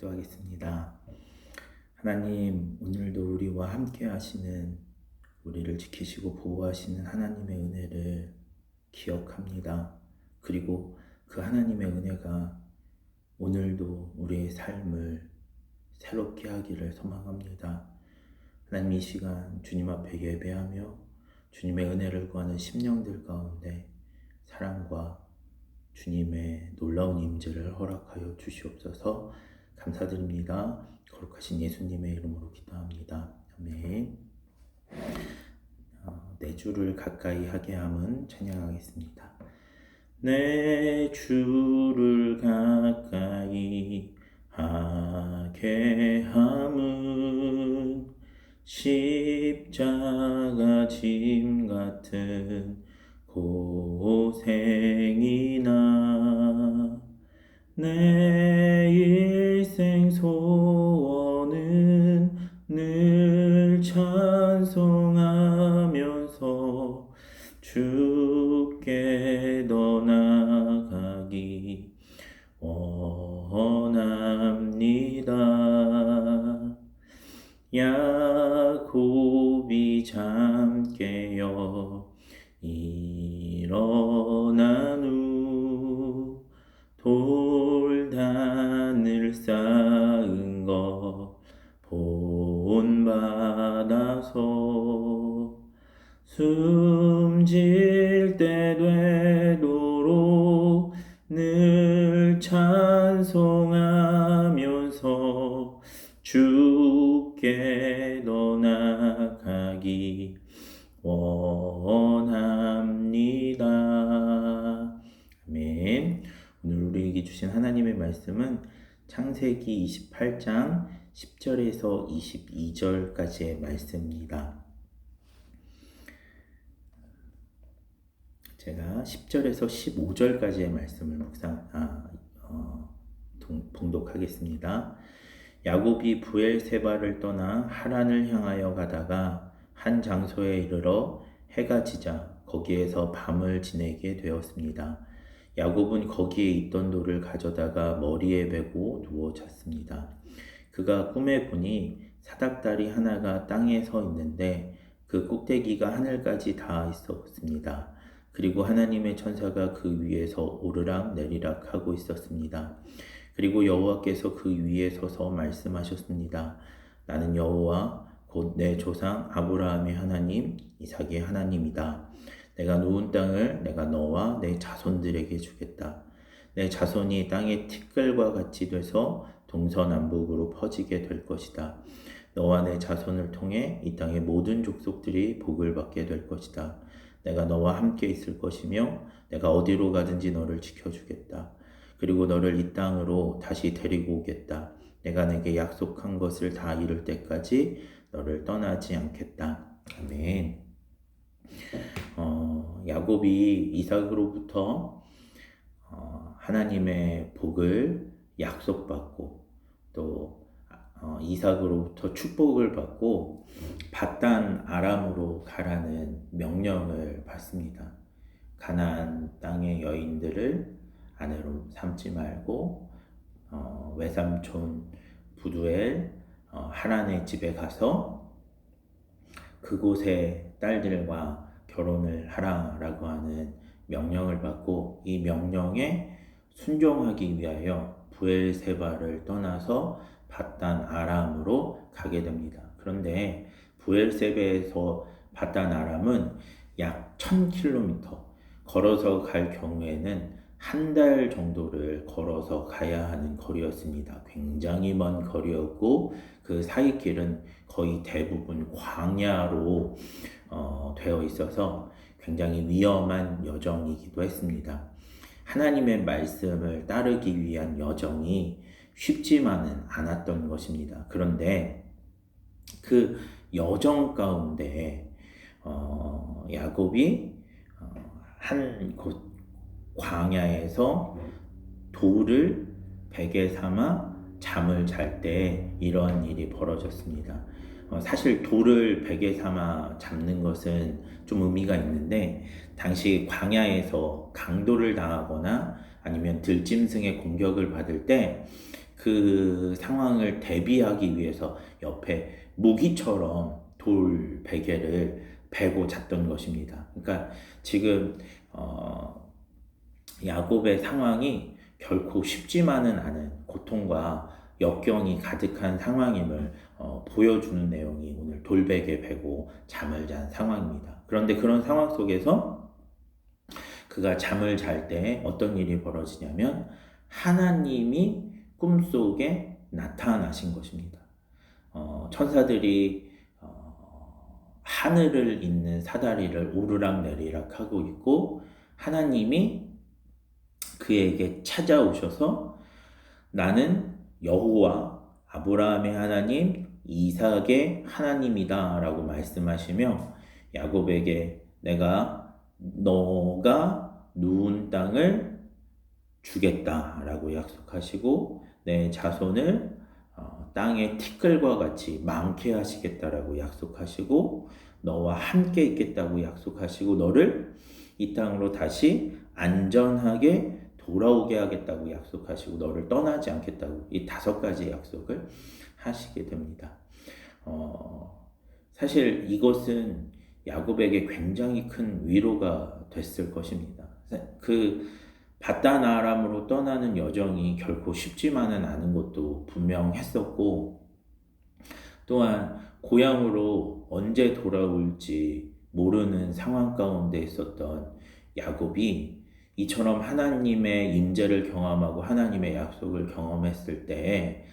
기도하겠습니다. 하나님, 오늘도 우리와 함께 하시는, 우리를 지키시고 보호하시는 하나님의 은혜를 기억합니다. 그리고 그 하나님의 은혜가 오늘도 우리의 삶을 새롭게 하기를 소망합니다. 하나님, 이 시간 주님 앞에 예배하며 주님의 은혜를 구하는 심령들 가운데 사랑과 주님의 놀라운 임재를 허락하여 주시옵소서. 감사드립니다. 거룩하신 예수님의 이름으로 기도합니다. 아멘. 내 주를 가까이 하게 함은 찬양하겠습니다. 내 주를 가까이 하게 함은 십자가 짐 같은 고생이나 내 일생 소원은 늘 찬송하면서 주께 더 나아가기 원합니다. 야곱이 잠 깨어 일어난 후 돌단을 쌓은 것 본받아서 숨질 때 되도록 늘 찬송하면서 주께 더 나아가기 원합니다. 아멘. 오늘 우리에게 주신 하나님의 말씀은 창세기 28장 10절에서 22절까지의 말씀입니다. 제가 10절에서 15절까지의 말씀을 봉독하겠습니다. 야곱이 브엘세바를 떠나 하란을 향하여 가다가 한 장소에 이르러 해가 지자 거기에서 밤을 지내게 되었습니다. 야곱은 거기에 있던 돌을 가져다가 머리에 베고 누워 잤습니다. 그가 꿈에 보니 사닥다리 하나가 땅에 서 있는데 그 꼭대기가 하늘까지 닿아 있었습니다. 그리고 하나님의 천사가 그 위에서 오르락 내리락 하고 있었습니다. 그리고 여호와께서 그 위에 서서 말씀하셨습니다. 나는 여호와 곧 내 조상 아브라함의 하나님, 이삭의 하나님이다. 내가 놓은 땅을 내가 너와 내 자손들에게 주겠다. 내 자손이 땅의 티끌과 같이 돼서 동서남북으로 퍼지게 될 것이다. 너와 내 자손을 통해 이 땅의 모든 족속들이 복을 받게 될 것이다. 내가 너와 함께 있을 것이며 내가 어디로 가든지 너를 지켜주겠다. 그리고 너를 이 땅으로 다시 데리고 오겠다. 내가 내게 약속한 것을 다 이룰 때까지 너를 떠나지 않겠다. 아멘. 야곱이 이삭으로부터 하나님의 복을 약속받고 또 이삭으로부터 축복을 받고 밧단 아람으로 가라는 명령을 받습니다. 가나안 땅의 여인들을 아내로 삼지 말고 외삼촌 부두엘 하란의 집에 가서 그곳의 딸들과 결혼을 하라라고 하는 명령을 받고 이 명령에 순종하기 위하여 브엘세바를 떠나서 밧단 아람으로 가게 됩니다. 그런데 브엘세바에서 밧단 아람은 약 1000km 걸어서 갈 경우에는 한 달 정도를 걸어서 가야 하는 거리였습니다. 굉장히 먼 거리였고 그 사이 길은 거의 대부분 광야로 되어 있어서 굉장히 위험한 여정이기도 했습니다. 하나님의 말씀을 따르기 위한 여정이 쉽지만은 않았던 것입니다. 그런데 그 여정 가운데 야곱이 한 곳 광야에서 돌을 베개 삼아 잠을 잘 때 이러한 일이 벌어졌습니다. 사실 돌을 베개 삼아 잡는 것은 좀 의미가 있는데 당시 광야에서 강도를 당하거나 아니면 들짐승의 공격을 받을 때 그 상황을 대비하기 위해서 옆에 무기처럼 돌 베개를 베고 잤던 것입니다. 그러니까 지금 야곱의 상황이 결코 쉽지만은 않은 고통과 역경이 가득한 상황임을 보여주는 내용이 오늘 돌베개 베고 잠을 잔 상황입니다. 그런데 그런 상황 속에서 그가 잠을 잘 때 어떤 일이 벌어지냐면 하나님이 꿈속에 나타나신 것입니다. 천사들이 하늘을 잇는 사다리를 오르락내리락 하고 있고 하나님이 그에게 찾아오셔서 나는 여호와 아브라함의 하나님 이삭의 하나님이다 라고 말씀하시며 야곱에게 너가 누운 땅을 주겠다 라고 약속하시고 내 자손을 땅의 티끌과 같이 많게 하시겠다라고 약속하시고 너와 함께 있겠다고 약속하시고 너를 이 땅으로 다시 안전하게 돌아오게 하겠다고 약속하시고 너를 떠나지 않겠다고 이 5가지 약속을 하시게 됩니다. 사실 이것은 야곱에게 굉장히 큰 위로가 됐을 것입니다. 그 바단 아람으로 떠나는 여정이 결코 쉽지만은 않은 것도 분명했었고 또한 고향으로 언제 돌아올지 모르는 상황 가운데 있었던 야곱이 이처럼 하나님의 임재를 경험하고 하나님의 약속을 경험했을 때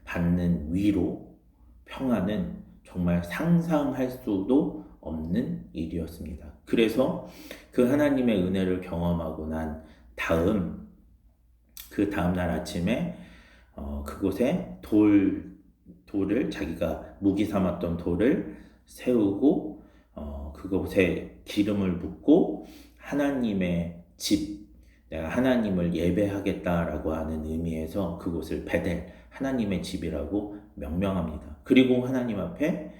받는 위로, 평안은 정말 상상할 수도 없는 일이었습니다. 그래서 그 하나님의 은혜를 경험하고 난 그 다음날 아침에 그곳에 돌을 자기가 무기 삼았던 돌을 세우고 그곳에 기름을 붓고 하나님의 집, 내가 하나님을 예배하겠다라고 하는 의미에서 그곳을 베델, 하나님의 집이라고 명명합니다. 그리고 하나님 앞에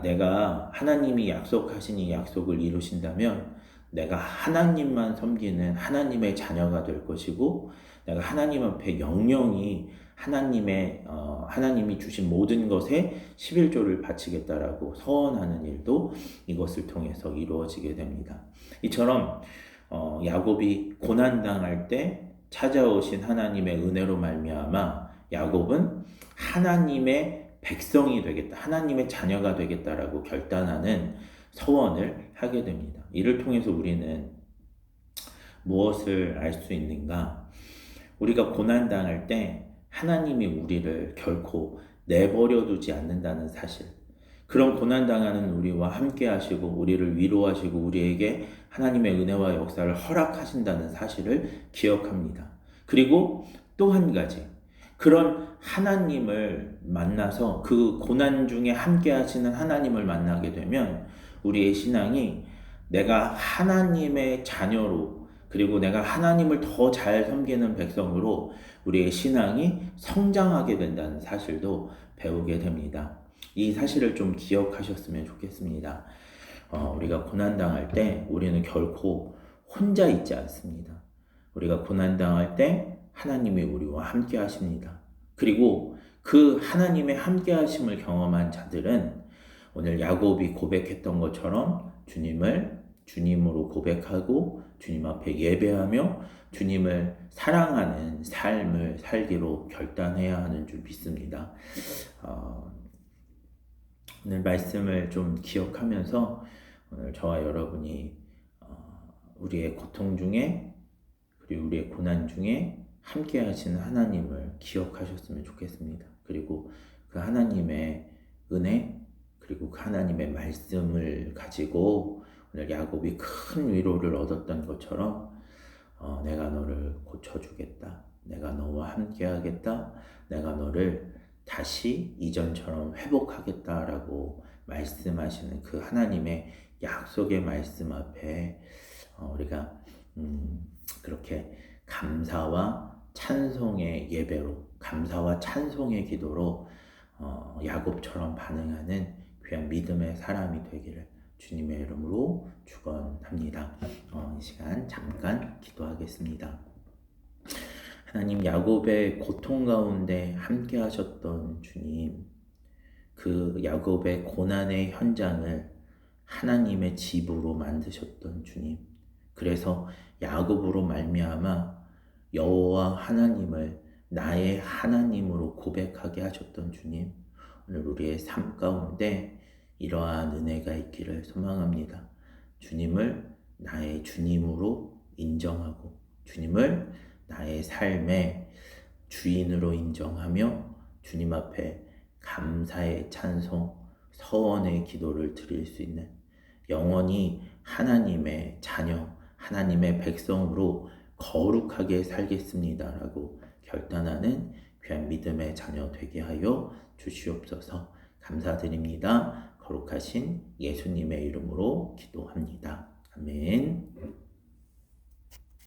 내가 하나님이 약속하신 이 약속을 이루신다면 내가 하나님만 섬기는 하나님의 자녀가 될 것이고 내가 하나님 앞에 영영이 하나님이 주신 모든 것에 11조를 바치겠다라고 서원하는 일도 이것을 통해서 이루어지게 됩니다. 이처럼 야곱이 고난당할 때 찾아오신 하나님의 은혜로 말미암아 야곱은 하나님의 백성이 되겠다, 하나님의 자녀가 되겠다라고 결단하는 서원을 하게 됩니다. 이를 통해서 우리는 무엇을 알 수 있는가? 우리가 고난당할 때 하나님이 우리를 결코 내버려 두지 않는다는 사실, 그런 고난당하는 우리와 함께 하시고 우리를 위로하시고 우리에게 하나님의 은혜와 역사를 허락하신다는 사실을 기억합니다. 그리고 또 한 가지, 그런 하나님을 만나서 그 고난 중에 함께 하시는 하나님을 만나게 되면 우리의 신앙이 내가 하나님의 자녀로 그리고 내가 하나님을 더 잘 섬기는 백성으로 우리의 신앙이 성장하게 된다는 사실도 배우게 됩니다. 이 사실을 좀 기억하셨으면 좋겠습니다. 우리가 고난당할 때 우리는 결코 혼자 있지 않습니다. 우리가 고난당할 때 하나님이 우리와 함께 하십니다. 그리고 그 하나님의 함께 하심을 경험한 자들은 오늘 야곱이 고백했던 것처럼 주님을 주님으로 고백하고 주님 앞에 예배하며 주님을 사랑하는 삶을 살기로 결단해야 하는 줄 믿습니다. 오늘 말씀을 좀 기억하면서 오늘 저와 여러분이 우리의 고통 중에 그리고 우리의 고난 중에 함께 하시는 하나님을 기억하셨으면 좋겠습니다. 그리고 그 하나님의 은혜 그리고 그 하나님의 말씀을 가지고 오늘 야곱이 큰 위로를 얻었던 것처럼 내가 너를 고쳐주겠다. 내가 너와 함께 하겠다. 내가 너를 다시 이전처럼 회복하겠다라고 말씀하시는 그 하나님의 약속의 말씀 앞에 우리가 그렇게 감사와 찬송의 예배로, 감사와 찬송의 기도로 야곱처럼 반응하는 귀한 믿음의 사람이 되기를 주님의 이름으로 축원합니다. 이 시간 잠깐 기도하겠습니다. 하나님, 야곱의 고통 가운데 함께 하셨던 주님, 그 야곱의 고난의 현장을 하나님의 집으로 만드셨던 주님, 그래서 야곱으로 말미암아 여호와 하나님을 나의 하나님으로 고백하게 하셨던 주님, 오늘 우리의 삶 가운데 이러한 은혜가 있기를 소망합니다. 주님을 나의 주님으로 인정하고 주님을 나의 삶의 주인으로 인정하며 주님 앞에 감사의 찬송, 서원의 기도를 드릴 수 있는, 영원히 하나님의 자녀, 하나님의 백성으로 거룩하게 살겠습니다 라고 결단하는 귀한 믿음의 자녀 되게 하여 주시옵소서. 감사드립니다. 거룩하신 예수님의 이름으로 기도합니다. 아멘.